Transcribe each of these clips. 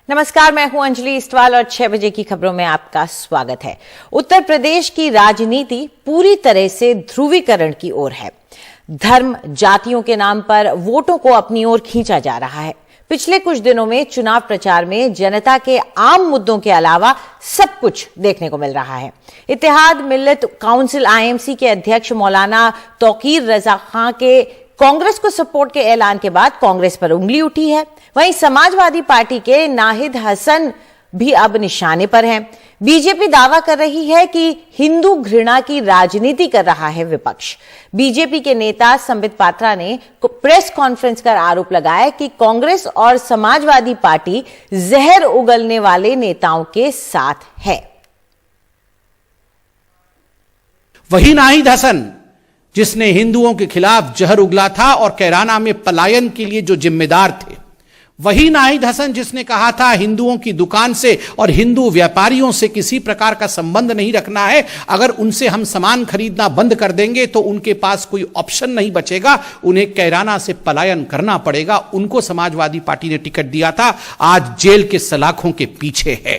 नमस्कार, मैं हूं अंजलि इस्टवाल और 6 बजे की खबरों में आपका स्वागत है। उत्तर प्रदेश की राजनीति पूरी तरह से ध्रुवीकरण की ओर है। धर्म, जातियों के नाम पर वोटों को अपनी ओर खींचा जा रहा है। पिछले कुछ दिनों में चुनाव प्रचार में जनता के आम मुद्दों के अलावा सब कुछ देखने को मिल रहा है। इत्तेहाद मिल्लत काउंसिल IMC के अध्यक्ष मौलाना तौकीर रजा खां के कांग्रेस को सपोर्ट के ऐलान के बाद कांग्रेस पर उंगली उठी है। वहीं समाजवादी पार्टी के नाहिद हसन भी अब निशाने पर हैं। बीजेपी दावा कर रही है कि हिंदू घृणा की राजनीति कर रहा है विपक्ष। बीजेपी के नेता संबित पात्रा ने प्रेस कॉन्फ्रेंस कर आरोप लगाया कि कांग्रेस और समाजवादी पार्टी जहर उगलने वाले नेताओं के साथ है। वही नाहिद हसन जिसने हिंदुओं के खिलाफ जहर उगला था और कैराना में पलायन के लिए जो जिम्मेदार थे, वही नाहिद हसन जिसने कहा था हिंदुओं की दुकान से और हिंदू व्यापारियों से किसी प्रकार का संबंध नहीं रखना है। अगर उनसे हम सामान खरीदना बंद कर देंगे तो उनके पास कोई ऑप्शन नहीं बचेगा, उन्हें कैराना से पलायन करना पड़ेगा। उनको समाजवादी पार्टी ने टिकट दिया था, आज जेल के सलाखों के पीछे है।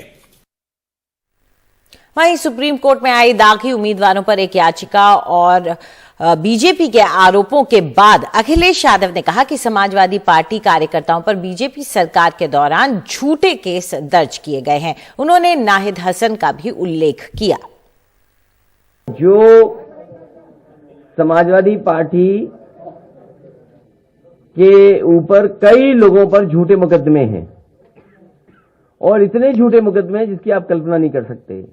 वहीं सुप्रीम कोर्ट में आई दागी उम्मीदवारों पर एक याचिका और बीजेपी के आरोपों के बाद अखिलेश यादव ने कहा कि समाजवादी पार्टी कार्यकर्ताओं पर बीजेपी सरकार के दौरान झूठे केस दर्ज किए गए हैं। उन्होंने नाहिद हसन का भी उल्लेख किया। जो समाजवादी पार्टी के ऊपर कई लोगों पर झूठे मुकदमे हैं और इतने झूठे मुकदमे जिसकी आप कल्पना नहीं कर सकते।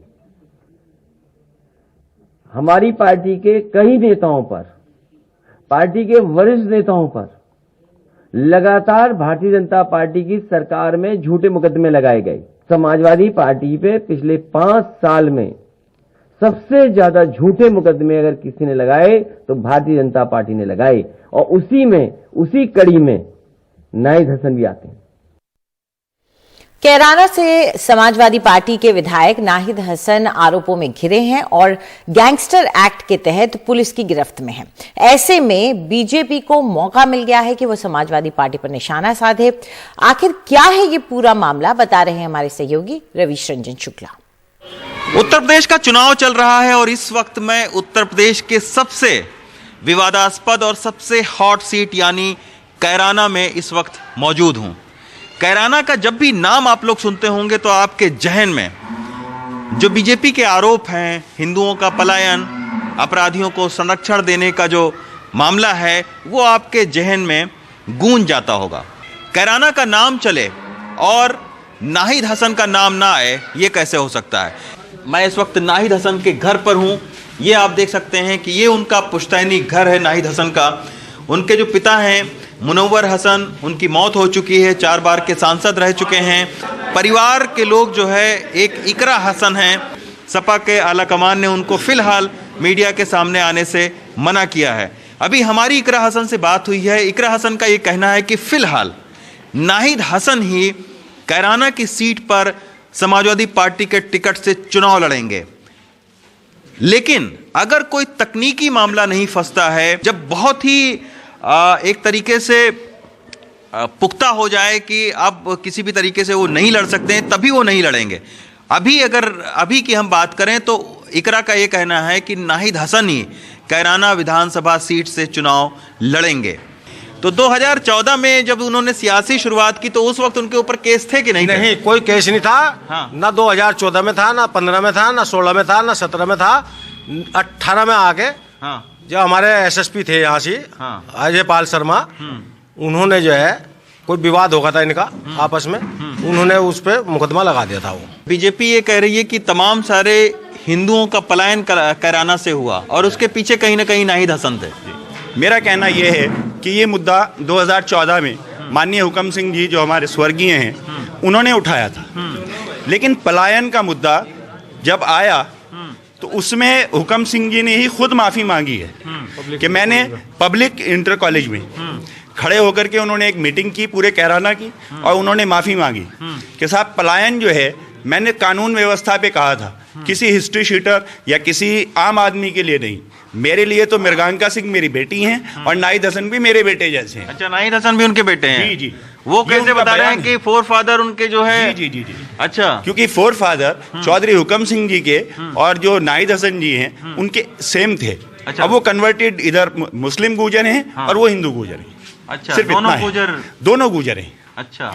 हमारी पार्टी के कई नेताओं पर, पार्टी के वरिष्ठ नेताओं पर लगातार भारतीय जनता पार्टी की सरकार में झूठे मुकदमे लगाए गए। समाजवादी पार्टी पे पिछले 5 साल में सबसे ज्यादा झूठे मुकदमे अगर किसी ने लगाए तो भारतीय जनता पार्टी ने लगाए और उसी कड़ी में नाहिद हसन भी आते हैं। कैराना से समाजवादी पार्टी के विधायक नाहिद हसन आरोपों में घिरे हैं और गैंगस्टर एक्ट के तहत पुलिस की गिरफ्त में हैं। ऐसे में बीजेपी को मौका मिल गया है कि वो समाजवादी पार्टी पर निशाना साधे। आखिर क्या है ये पूरा मामला, बता रहे हैं हमारे सहयोगी रवीश रंजन शुक्ला। उत्तर प्रदेश का चुनाव चल रहा है और इस वक्त मैं उत्तर प्रदेश के सबसे विवादास्पद और सबसे हॉट सीट यानी कैराना में इस वक्त मौजूद हूं। कैराना का जब भी नाम आप लोग सुनते होंगे तो आपके जहन में जो बीजेपी के आरोप हैं, हिंदुओं का पलायन, अपराधियों को संरक्षण देने का जो मामला है, वो आपके जहन में गूंज जाता होगा। कैराना का नाम चले और नाहिद हसन का नाम ना आए, ये कैसे हो सकता है। मैं इस वक्त नाहिद हसन के घर पर हूँ। ये आप देख सकते हैं कि ये उनका पुश्तैनी घर है नाहिद हसन का। उनके जो पिता हैं मुनव्वर हसन, उनकी मौत हो चुकी है, 4 बार के सांसद रह चुके हैं। परिवार के लोग जो है, एक इकरा हसन हैं, सपा के आला कमान ने उनको फिलहाल मीडिया के सामने आने से मना किया है। अभी हमारी इकरा हसन से बात हुई है। इकरा हसन का ये कहना है कि फिलहाल नाहिद हसन ही कैराना की सीट पर समाजवादी पार्टी के टिकट से चुनाव लड़ेंगे। लेकिन अगर कोई तकनीकी मामला नहीं फंसता है, जब बहुत ही एक तरीके से पुख्ता हो जाए कि अब किसी भी तरीके से वो नहीं लड़ सकते हैं, तभी वो नहीं लड़ेंगे। अभी की हम बात करें तो इकरा का ये कहना है कि नाहिद हसन ही कैराना विधानसभा सीट से चुनाव लड़ेंगे। तो 2014 में जब उन्होंने सियासी शुरुआत की तो उस वक्त उनके ऊपर केस थे कि नहीं? नहीं, कोई केस नहीं था। हाँ। ना 2014 में था, ना 15 में था, ना 16 में था, ना 17 में था। 18 में आके हाँ। जो हमारे SSP थे यहाँ से, हाँ। अजय पाल शर्मा, उन्होंने जो है कोई विवाद होगा था इनका आपस में, उन्होंने उस पर मुकदमा लगा दिया था। वो बीजेपी ये कह रही है कि तमाम सारे हिंदुओं का पलायन कैराना से हुआ और उसके पीछे कहीं ना कहीं नाहिद हसन थे। मेरा कहना यह है कि ये मुद्दा 2014 में माननीय हुकम सिंह जी जो हमारे स्वर्गीय हैं उन्होंने उठाया था। लेकिन पलायन का मुद्दा जब आया तो उसमें हुकम सिंह जी ने ही खुद माफ़ी मांगी है कि मैंने पब्लिक इंटर कॉलेज में खड़े होकर के उन्होंने एक मीटिंग की पूरे कैराना की और उन्होंने माफ़ी मांगी कि साहब पलायन जो है मैंने कानून व्यवस्था पे कहा था, किसी हिस्ट्री शीटर या किसी आम आदमी के लिए नहीं। मेरे लिए तो मृगांका सिंह मेरी बेटी हैं और नाहिद हसन भी मेरे बेटे जैसे हैं। अच्छा, नाहिद हसन भी उनके बेटे हैं? जी जी। वो कैसे बता रहे हैं कि फोर फादर उनके जो है? जी जी जी जी। अच्छा, क्योंकि फोर फादर चौधरी हुकम सिंह जी के और जो नाहिद हसन जी हैं उनके सेम थे। अच्छा। अब वो कन्वर्टेड इधर मुस्लिम गुर्जर हैं और वो हिंदू गुर्जर हैं। अच्छा, सिर्फ दोनों इतना है। गुर्जर? दोनों गुर्जर हैं अच्छा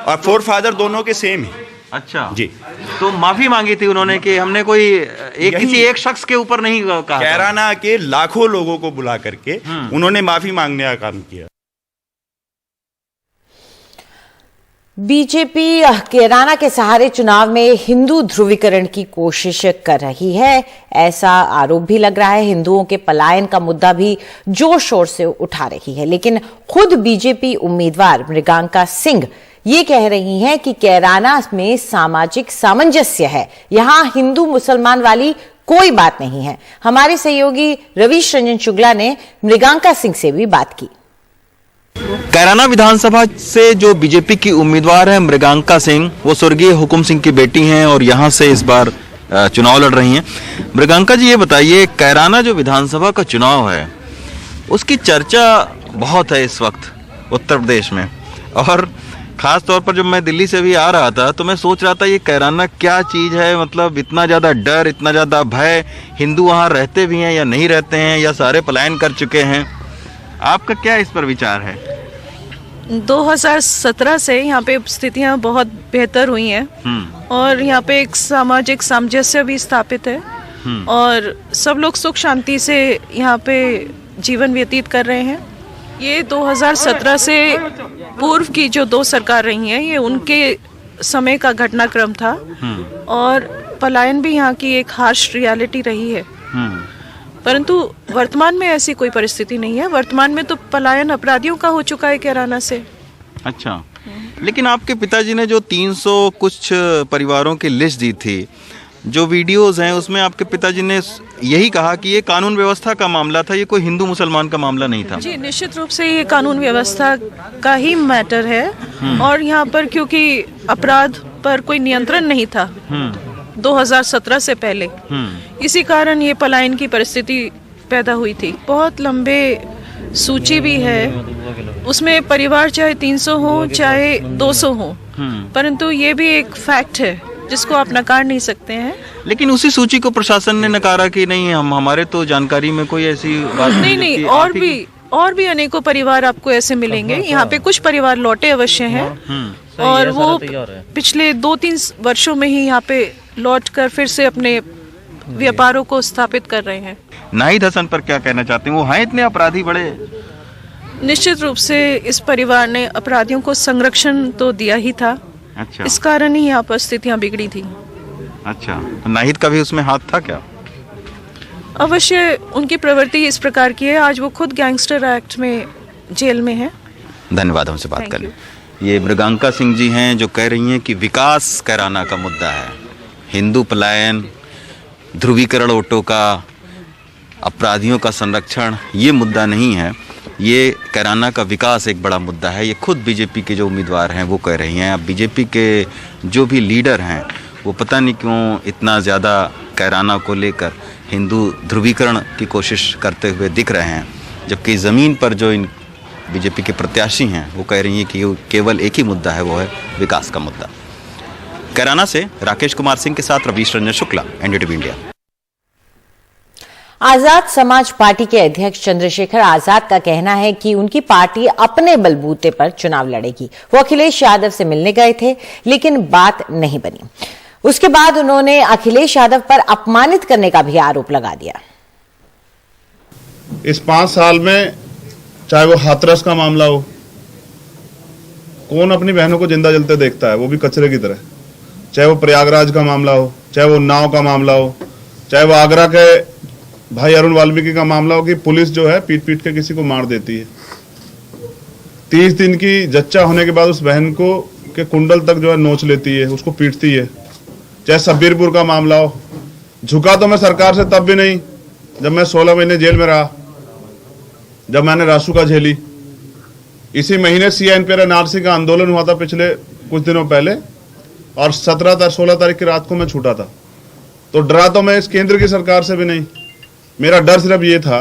और फोर फादर दोनों के सेम हैं। अच्छा जी। तो माफी मांगी थी उन्होंने कि हमने कोई किसी एक शख्स के ऊपर नहीं कहा था। कैराना के लाखों लोगों को बुला करके उन्होंने माफी मांगने का काम किया। बीजेपी कैराना के सहारे चुनाव में हिंदू ध्रुवीकरण की कोशिश कर रही है, ऐसा आरोप भी लग रहा है। हिंदुओं के पलायन का मुद्दा भी जोर शोर से उठा रही है, लेकिन खुद बीजेपी उम्मीदवार मृगांका सिंह ये कह रही हैं कि कैराना में सामाजिक सामंजस्य है, यहां हिंदू मुसलमान वाली कोई बात नहीं है। हमारे सहयोगी रवीश रंजन शुक्ला ने मृगांका सिंह से भी बात की। कैराना विधानसभा से जो बीजेपी की उम्मीदवार है मृगांका सिंह, वो स्वर्गीय हुकुम सिंह की बेटी हैं और यहां से इस बार चुनाव लड़ रही हैं। मृगांका जी, ये बताइए, कैराना जो विधानसभा का चुनाव है उसकी चर्चा बहुत है इस वक्त उत्तर प्रदेश में, और खास तौर पर जब मैं दिल्ली से भी आ रहा था तो मैं सोच रहा था ये कैराना क्या चीज है, मतलब इतना ज्यादा डर, इतना ज्यादा भय, हिंदू वहां रहते भी हैं या नहीं रहते हैं, या सारे पलायन कर चुके हैं? आपका क्या इस पर विचार है? 2017 से यहाँ पे स्थितियाँ बहुत बेहतर हुई हैं और यहाँ पे एक सामाजिक सामंजस्य भी स्थापित है और सब लोग सुख शांति से यहाँ पे जीवन व्यतीत कर रहे हैं। ये 2017 से पूर्व की जो 2 सरकार रही हैं, ये उनके समय का घटनाक्रम था और पलायन भी यहाँ की एक हार्श रियलिटी रही है। परंतु वर्तमान में ऐसी कोई परिस्थिति नहीं है। वर्तमान में तो पलायन अपराधियों का हो चुका है कैराना से। अच्छा, लेकिन आपके पिताजी ने जो 300 कुछ परिवारों की लिस्ट दी थी, जो वीडियोस हैं उसमें आपके पिताजी ने यही कहा कि ये कानून व्यवस्था का मामला था, ये कोई हिंदू मुसलमान का मामला नहीं था। जी, निश्चित रूप से ये कानून व्यवस्था का ही मैटर है और यहाँ पर क्योंकि अपराध पर कोई नियंत्रण नहीं था 2017 से पहले, इसी कारण ये पलायन की परिस्थिति पैदा हुई थी। बहुत लंबे सूची भी है, उसमें परिवार चाहे 300 हो चाहे 200 हो, परंतु ये भी एक फैक्ट है जिसको आप नकार नहीं सकते हैं। लेकिन उसी सूची को प्रशासन ने नकारा कि नहीं, हमारे तो जानकारी में कोई ऐसी बात नहीं, और भी अनेकों परिवार आपको ऐसे मिलेंगे। यहाँ पे कुछ परिवार लौटे अवश्य हैं और वो पिछले 2-3 वर्षों में ही यहाँ पे लौट कर फिर से अपने व्यापारों को स्थापित कर रहे हैं। नाहिद हसन पर क्या कहना चाहते हैं? वो हैं इतने अपराधी बड़े? निश्चित रूप से इस परिवार ने अपराधियों को संरक्षण तो दिया ही था। अच्छा, इस कारण ही यहाँ पर स्थितियाँ बिगड़ी थी। अच्छा, तो नाहिद का भी उसमें हाथ था क्या? अवश्य उनकी प्रवृत्ति इस प्रकार की है। आज वो खुद गैंगस्टर एक्ट में जेल में है। धन्यवाद हमसे बात करने। ये मृगांका सिंह जी हैं जो कह रही हैं कि विकास कैराना का मुद्दा है, हिंदू पलायन, ध्रुवीकरण वोटों का, अपराधियों का संरक्षण ये मुद्दा नहीं है, ये कैराना का विकास एक बड़ा मुद्दा है। ये खुद बीजेपी के जो उम्मीदवार हैं वो कह रही हैं। अब बीजेपी के जो भी लीडर हैं वो पता नहीं क्यों इतना ज़्यादा कैराना को लेकर हिंदू ध्रुवीकरण की कोशिश करते हुए दिख रहे हैं, जबकि ज़मीन पर जो इन बीजेपी के प्रत्याशी हैं वो कह रही हैं कि केवल एक ही मुद्दा है, वो है विकास का मुद्दा। कैराना से राकेश कुमार सिंह के साथ Ravish Ranjan Shukla, NDTV India. Azad Samaj party के अध्यक्ष चंद्रशेखर आजाद का कहना है कि उनकी पार्टी अपने बलबूते पर चुनाव लड़ेगी। वो अखिलेश यादव से मिलने गए थे लेकिन बात नहीं बनी। उसके बाद उन्होंने अखिलेश यादव पर अपमानित करने का भी आरोप लगा दिया। इस 5 साल में चाहे वो हाथरस का मामला हो, कौन अपनी बहनों को जिंदा जलते देखता है, वो भी कचरे की तरह। चाहे वो प्रयागराज का मामला हो, चाहे वो उन्नाव का मामला हो, चाहे वो आगरा के भाई अरुण वाल्मीकि का मामला हो कि पुलिस जो है पीट पीट के किसी को मार देती है। 30 दिन की जच्चा होने के बाद उस बहन को के कुंडल तक जो है नोच लेती है, उसको पीटती है। चाहे सब्बीरपुर का मामला हो, झुका तो मैं सरकार से तब भी नहीं जब मैं 16 महीने जेल में रहा, जब मैंने रासुका झेली। इसी महीने CNPR NRC का आंदोलन हुआ था पिछले कुछ दिनों पहले, और 16 तारीख की रात को मैं छूटा था। तो डरा तो मैं इस केंद्र की सरकार से भी नहीं, मेरा डर सिर्फ ये था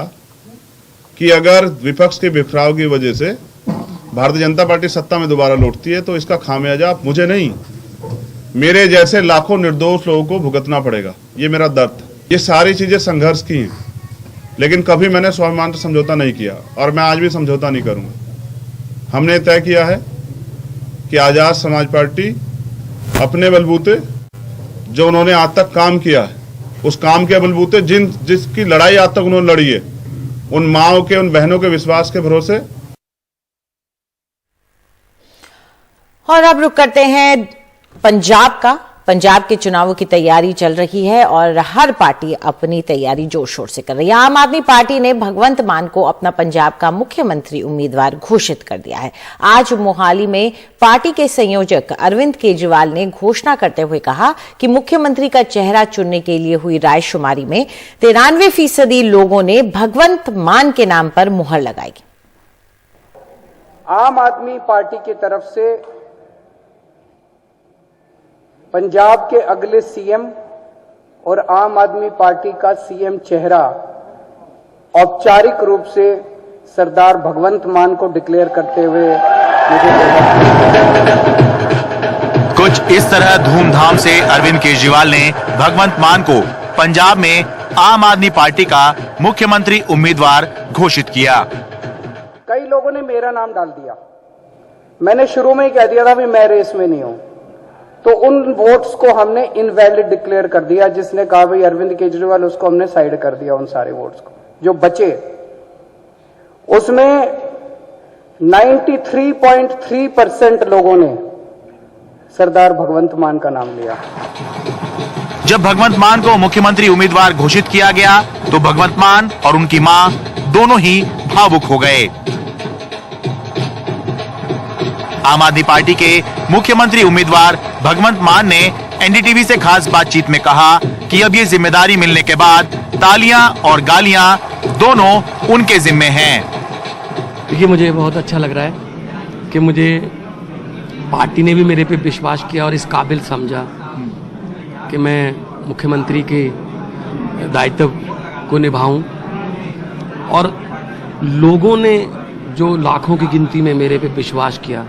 कि अगर विपक्ष के बिखराव की वजह से भारतीय जनता पार्टी सत्ता में दोबारा लौटती है तो इसका खामियाजा मुझे नहीं, मेरे जैसे लाखों निर्दोष लोगों को भुगतना पड़ेगा। ये मेरा दर्द। ये सारी चीजें संघर्ष की हैं, लेकिन कभी मैंने स्वाभिमान से समझौता नहीं किया और मैं आज भी समझौता नहीं करूंगा। हमने तय किया है कि आजाद समाज पार्टी अपने बलबूते जो उन्होंने आज तक काम किया है, उस काम के बलबूते जिसकी लड़ाई आज तक उन्होंने लड़ी है, उन माओं के, उन बहनों के विश्वास के भरोसे। और अब रुक करते हैं पंजाब का। पंजाब के चुनावों की तैयारी चल रही है और हर पार्टी अपनी तैयारी जोर शोर से कर रही है। आम आदमी पार्टी ने भगवंत मान को अपना पंजाब का मुख्यमंत्री उम्मीदवार घोषित कर दिया है। आज मोहाली में पार्टी के संयोजक अरविंद केजरीवाल ने घोषणा करते हुए कहा कि मुख्यमंत्री का चेहरा चुनने के लिए हुई रायशुमारी में 93% लोगों ने भगवंत मान के नाम पर मुहर लगाई। आम आदमी पार्टी की तरफ से पंजाब के अगले सीएम और आम आदमी पार्टी का सीएम चेहरा औपचारिक रूप से सरदार भगवंत मान को डिक्लेयर करते हुए कुछ इस तरह धूमधाम से अरविंद केजरीवाल ने भगवंत मान को पंजाब में आम आदमी पार्टी का मुख्यमंत्री उम्मीदवार घोषित किया। कई लोगों ने मेरा नाम डाल दिया। मैंने शुरू में ही कह दिया था भी मैं रेस में नहीं हूं, तो उन वोट्स को हमने इनवैलिड डिक्लेयर कर दिया। जिसने कहा भाई अरविंद केजरीवाल, उसको हमने साइड कर दिया। उन सारे वोट्स को जो बचे, उसमें 93.3% लोगों ने सरदार भगवंत मान का नाम लिया। जब भगवंत मान को मुख्यमंत्री उम्मीदवार घोषित किया गया तो भगवंत मान और उनकी मां दोनों ही भावुक हो गए। आम आदमी पार्टी के मुख्यमंत्री उम्मीदवार भगवंत मान ने एनडीटीवी से खास बातचीत में कहा कि अब ये जिम्मेदारी मिलने के बाद तालियां और गालियां दोनों उनके जिम्मे हैं। देखिए, मुझे बहुत अच्छा लग रहा है कि मुझे पार्टी ने भी मेरे पे विश्वास किया और इस काबिल समझा कि मैं मुख्यमंत्री के दायित्व को निभाऊं। और लोगों ने जो लाखों की गिनती में मेरे पे विश्वास किया,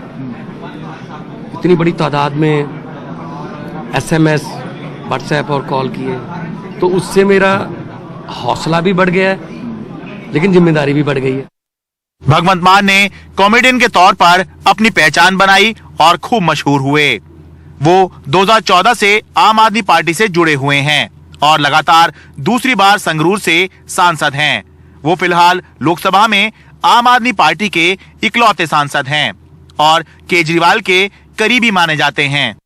इतनी बड़ी तादाद में एसएमएस, व्हाट्सएप और कॉल किए, तो उससे मेरा हौसला भी बढ़ गया है, लेकिन जिम्मेदारी भी बढ़ गई है। भगवंत मान ने कॉमेडियन के तौर पर अपनी पहचान बनाई और खूब मशहूर हुए। वो 2014 से आम आदमी पार्टी से जुड़े हुए हैं और लगातार दूसरी बार संगरूर से सांसद हैं। वो फिलहाल लोकसभा में आम आदमी पार्टी के इकलौते सांसद हैं और केजरीवाल के करीबी माने जाते हैं।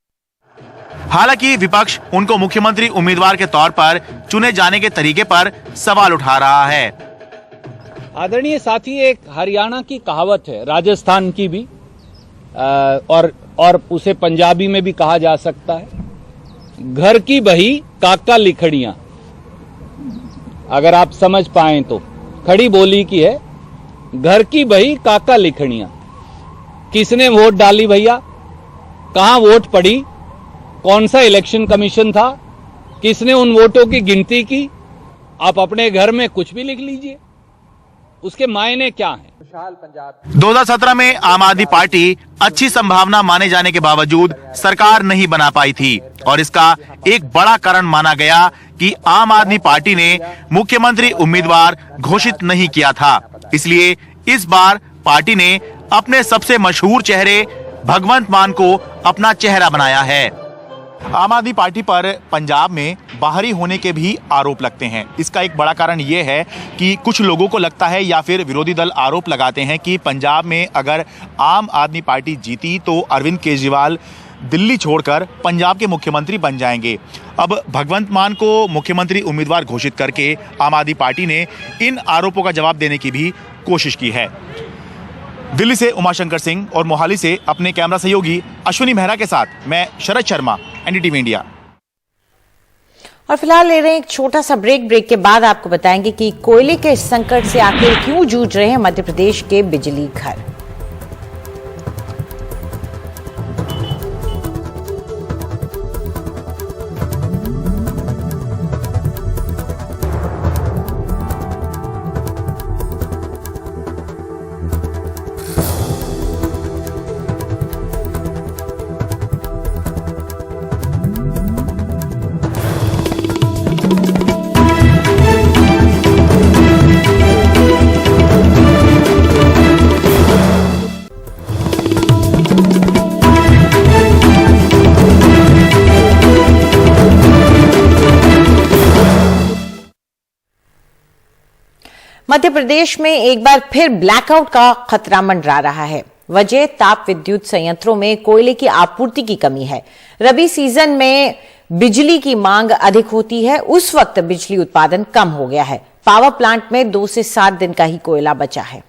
हालांकि विपक्ष उनको मुख्यमंत्री उम्मीदवार के तौर पर चुने जाने के तरीके पर सवाल उठा रहा है। आदरणीय साथी, एक हरियाणा की कहावत है, राजस्थान की भी, और उसे पंजाबी में भी कहा जा सकता है, घर की बही काका लिखड़ियां। अगर आप समझ पाए तो खड़ी बोली की है, घर की बही काका लिखड़ियां। किसने वोट डाली भैया, कहां वोट पड़ी, कौन सा इलेक्शन कमीशन था, किसने उन वोटों की गिनती की, आप अपने घर में कुछ भी लिख लीजिए, उसके मायने क्या हैं। 2017 में आम आदमी पार्टी अच्छी संभावना माने जाने के बावजूद सरकार नहीं बना पाई थी और इसका एक बड़ा कारण माना गया कि आम आदमी पार्टी ने मुख्यमंत्री उम्मीदवार घोषित नहीं किया था। इसलिए इस बार पार्टी ने अपने सबसे मशहूर चेहरे भगवंत मान को अपना चेहरा बनाया है। आम आदमी पार्टी पर पंजाब में बाहरी होने के भी आरोप लगते हैं। इसका एक बड़ा कारण यह है कि कुछ लोगों को लगता है या फिर विरोधी दल आरोप लगाते हैं कि पंजाब में अगर आम आदमी पार्टी जीती तो अरविंद केजरीवाल दिल्ली छोड़कर पंजाब के मुख्यमंत्री बन जाएंगे। अब भगवंत मान को मुख्यमंत्री उम्मीदवार घोषित करके आम आदमी पार्टी ने इन आरोपों का जवाब देने की भी कोशिश की है। दिल्ली से उमाशंकर सिंह और मोहाली से अपने कैमरा सहयोगी अश्विनी मेहरा के साथ मैं शरद शर्मा, एनडीटीवी इंडिया। और फिलहाल ले रहे हैं एक छोटा सा ब्रेक के बाद आपको बताएंगे कि कोयले के संकट से आखिर क्यों जूझ रहे हैं मध्य प्रदेश के बिजली घर। मध्य प्रदेश में एक बार फिर ब्लैकआउट का खतरा मंडरा रहा है। वजह ताप विद्युत संयंत्रों में कोयले की आपूर्ति की कमी है। रबी सीजन में बिजली की मांग अधिक होती है, उस वक्त बिजली उत्पादन कम हो गया है। पावर प्लांट में 2 से 7 दिन का ही कोयला बचा है।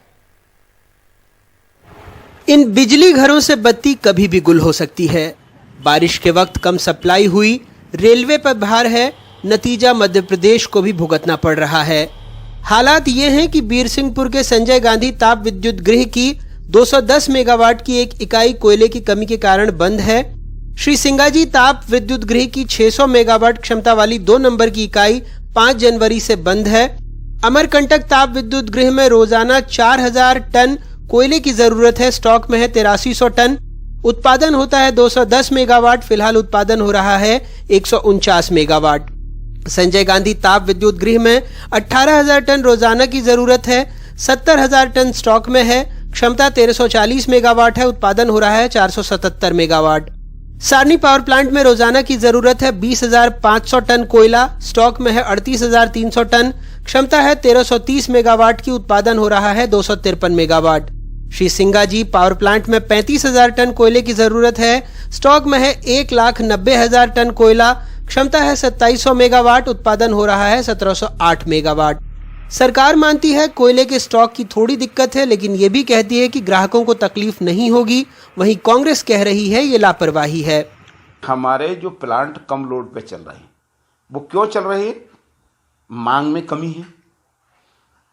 इन बिजली घरों से बत्ती कभी भी गुल हो सकती है। बारिश के वक्त कम सप्लाई हुई, रेलवे पर भार है, नतीजा मध्य प्रदेश को भी भुगतना पड़ रहा है। हालात ये हैं कि बीरसिंहपुर के संजय गांधी ताप विद्युत गृह की 210 मेगावाट की एक इकाई कोयले की कमी के कारण बंद है। श्री सिंगाजी ताप विद्युत गृह की 600 मेगावाट क्षमता वाली 2 नंबर की इकाई 5 जनवरी से बंद है। अमरकंटक ताप विद्युत गृह में रोजाना 4000 टन कोयले की जरूरत है, स्टॉक में है 8300 टन। उत्पादन होता है 210 मेगावाट, फिलहाल उत्पादन हो रहा है 149 मेगावाट। संजय गांधी ताप विद्युत गृह में 18,000 टन रोजाना की जरूरत है, 70,000 टन स्टॉक में है, क्षमता 1340 मेगावाट है, उत्पादन हो रहा है 477 मेगावाट। सारनी पावर प्लांट में रोजाना की जरूरत है 20,500 टन कोयला, स्टॉक में है 38,300 टन, क्षमता है 1330 मेगावाट की, उत्पादन हो रहा है 253 megawatt. Shri Singaji power plant में 35,000 टन कोयले की जरूरत है, स्टॉक में है 1,90,000 टन कोयला, क्षमता है 2700 मेगावाट, उत्पादन हो रहा है 1708 मेगावाट। सरकार मानती है कोयले के स्टॉक की थोड़ी दिक्कत है, लेकिन ये भी कहती है कि ग्राहकों को तकलीफ नहीं होगी। वहीं कांग्रेस कह रही है ये लापरवाही है। हमारे जो प्लांट कम लोड पे चल रहे हैं, वो क्यों चल रहे हैं? मांग में कमी है,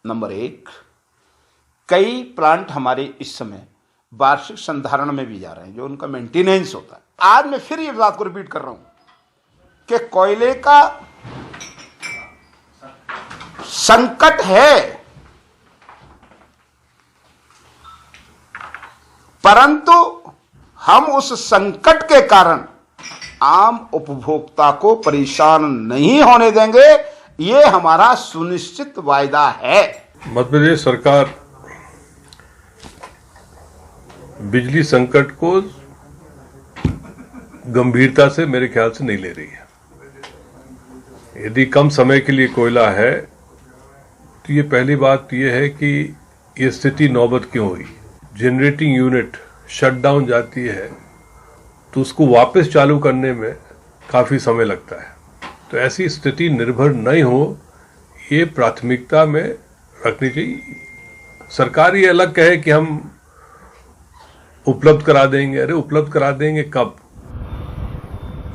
नंबर 1। कई प्लांट हमारे इस समय वार्षिक संधारण में भी जा रहे हैं, जो उनका मेंटेनेंस होता है। आज मैं फिर ये बात को रिपीट कर रहा हूं कि कोयले का संकट है, परंतु हम उस संकट के कारण आम उपभोक्ता को परेशान नहीं होने देंगे, ये हमारा सुनिश्चित वायदा है। मध्य प्रदेश सरकार बिजली संकट को गंभीरता से मेरे ख्याल से नहीं ले रही है। यदि कम समय के लिए कोयला है तो ये पहली बात ये है कि ये स्थिति नौबत क्यों हुई। जनरेटिंग यूनिट शटडाउन जाती है तो उसको वापस चालू करने में काफ़ी समय लगता है, तो ऐसी स्थिति निर्भर नहीं हो, ये प्राथमिकता में रखनी चाहिए। सरकार ये अलग कहे कि हम उपलब्ध करा देंगे, अरे उपलब्ध करा देंगे कब?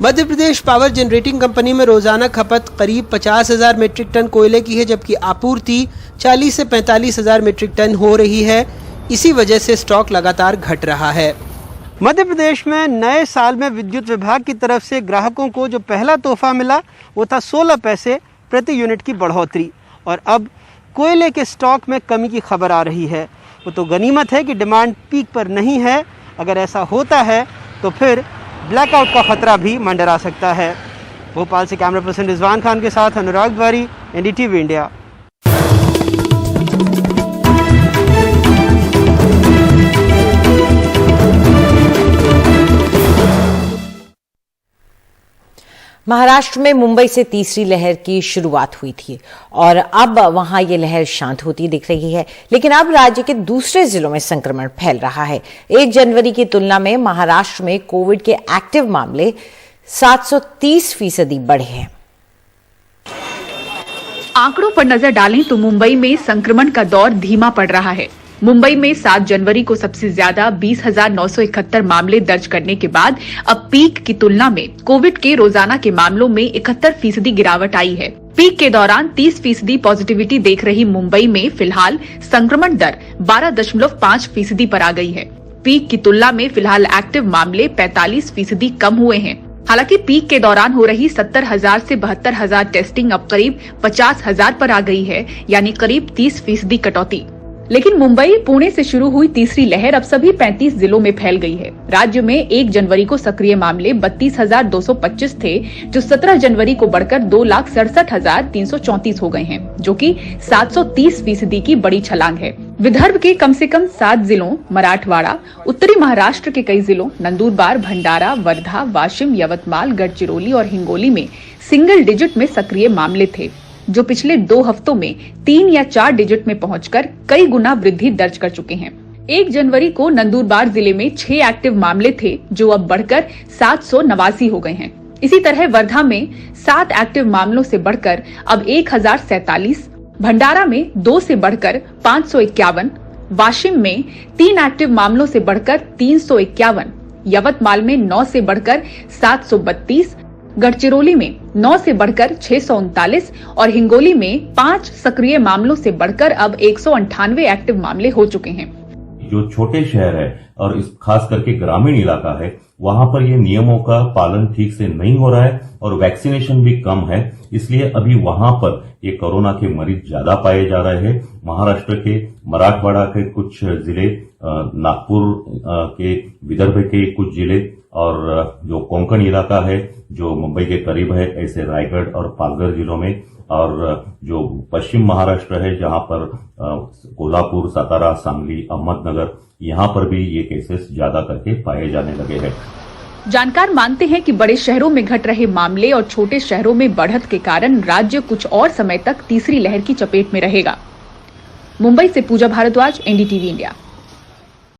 Madhya Pradesh power generating company में रोजाना खपत करीब 50,000 मीट्रिक टन कोयले की है, जबकि आपूर्ति 40 से 45,000 मीट्रिक टन हो रही है। इसी वजह से स्टॉक लगातार घट रहा है। मध्य प्रदेश में नए साल में विद्युत विभाग की तरफ से ग्राहकों को जो पहला तोहफा मिला वो था 16 पैसे प्रति यूनिट की बढ़ोतरी, और अब कोयले के स्टॉक में कमी की खबर आ रही है। वो तो गनीमत है कि डिमांड पीक पर नहीं है। अगर ऐसा होता है तो फिर ब्लैकआउट का खतरा भी मंडरा सकता है। भोपाल से कैमरा पर्सन रिजवान खान के साथ अनुराग द्वारी, एनडीटीवी इंडिया। महाराष्ट्र में मुंबई से तीसरी लहर की शुरुआत हुई थी और अब वहां ये लहर शांत होती दिख रही है, लेकिन अब राज्य के दूसरे जिलों में संक्रमण फैल रहा है। 1 जनवरी की तुलना में महाराष्ट्र में कोविड के एक्टिव मामले 730% बढ़े हैं। आंकड़ों पर नजर डालें तो मुंबई में संक्रमण का दौर धीमा पड़ रहा है। मुंबई में 7 जनवरी को सबसे ज्यादा 20,971 मामले दर्ज करने के बाद अब पीक की तुलना में कोविड के रोजाना के मामलों में 71% गिरावट आई है। पीक के दौरान 30% पॉजिटिविटी देख रही मुंबई में फिलहाल संक्रमण दर 12.5% पर आ गई है। पीक की तुलना में फिलहाल एक्टिव मामले 45% कम हुए हैं। हालांकि पीक के दौरान हो रही 70,000 से 72,000 टेस्टिंग अब करीब 50,000 पर आ गई है, यानी करीब 30% कटौती। लेकिन मुंबई पुणे से शुरू हुई तीसरी लहर अब सभी 35 जिलों में फैल गई है। राज्य में 1 जनवरी को सक्रिय मामले 32,225 थे, जो 17 जनवरी को बढ़कर 2,67,334 हो गए हैं, जो कि 730% की बड़ी छलांग है। विदर्भ के कम से कम 7 जिलों, मराठवाड़ा, उत्तरी महाराष्ट्र के कई जिलों, नंदुरबार, भंडारा, वर्धा, वाशिम, यवतमाल, गढ़चिरौली और हिंगोली में सिंगल डिजिट में सक्रिय मामले थे। जो पिछले 2 हफ्तों में 3 या 4 डिजिट में पहुंचकर कई गुना वृद्धि दर्ज कर चुके हैं। 1 जनवरी को नंदुरबार जिले में 6 एक्टिव मामले थे, जो अब बढ़कर 789 हो गए हैं। इसी तरह वर्धा में 7 एक्टिव मामलों से बढ़कर अब 1047, भंडारा में 2 से बढ़कर 551, वाशिम में 3 एक्टिव मामलों से बढ़कर 351, यवतमाल में 9 से बढ़कर 732, गढ़चिरौली में 9 से बढ़कर 639 और हिंगोली में 5 सक्रिय मामलों से बढ़कर अब 198 एक्टिव मामले हो चुके हैं। जो छोटे शहर है और इस खास करके ग्रामीण इलाका है, वहां पर ये नियमों का पालन ठीक से नहीं हो रहा है और वैक्सीनेशन भी कम है, इसलिए अभी वहां पर ये कोरोना के मरीज ज्यादा पाए जा रहे हैं। महाराष्ट्र के मराठवाड़ा के कुछ जिले, नागपुर के विदर्भ के कुछ जिले और जो कोंकण इलाका है जो मुंबई के करीब है, ऐसे रायगढ़ और पालघर जिलों में, और जो पश्चिम महाराष्ट्र है जहां पर कोल्हापुर, सातारा, सांगली, अहमदनगर, यहां पर भी ये केसेस ज्यादा करके पाए जाने लगे हैं। जानकार मानते हैं कि बड़े शहरों में घट रहे मामले और छोटे शहरों में बढ़त के कारण राज्य कुछ और समय तक तीसरी लहर की चपेट में रहेगा। मुंबई से पूजा भारद्वाज, एनडीटीवी इंडिया।